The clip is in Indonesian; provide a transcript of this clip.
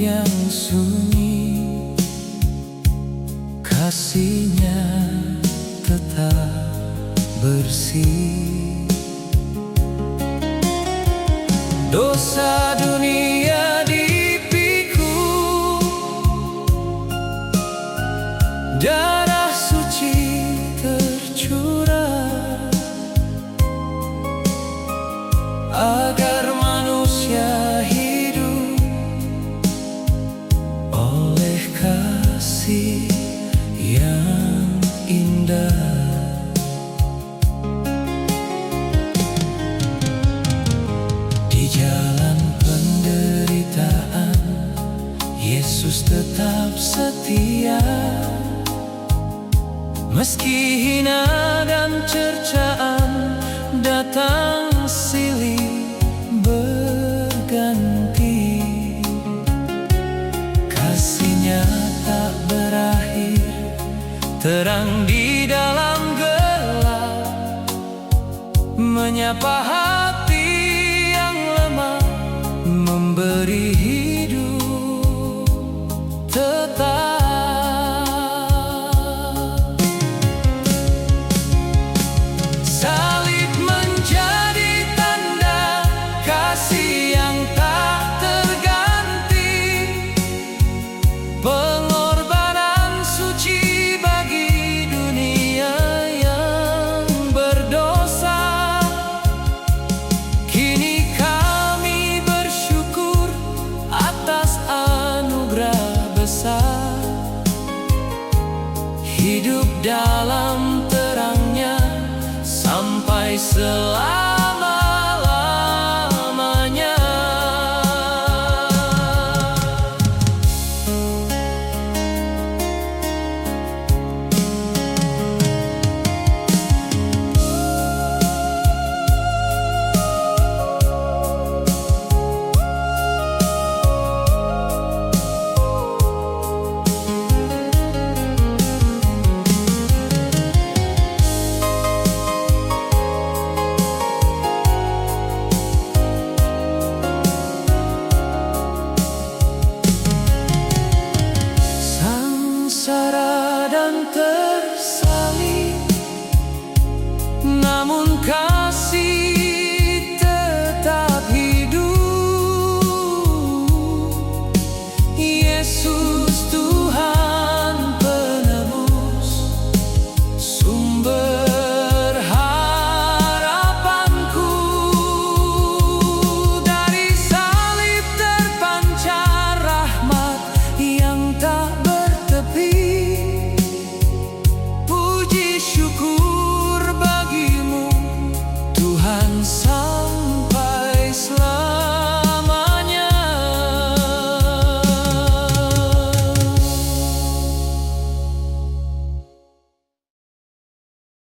yang sunyi, kasih-Nya tetap bersih. Dosa dunia dipikul, darah suci tercurah, agar manusia hidup oleh kasih yang indah. Di jalan penderitaan, Yesus tetap setia. Meski hina dan cercaan datang silih berganti, kasih-Nya tak berakhir, terang di dalam gelap, menyapa hati yang lemah, memberi hidup tetap. Salib menjadi tanda kasih yang tak terganti, pengorbanan suci bagi dunia yang berdosa. Kini kami bersyukur atas anugerah besar, hidup dalam terang-Nya sampai selama-lamanya. Sengsara dan tersalib, namun kasih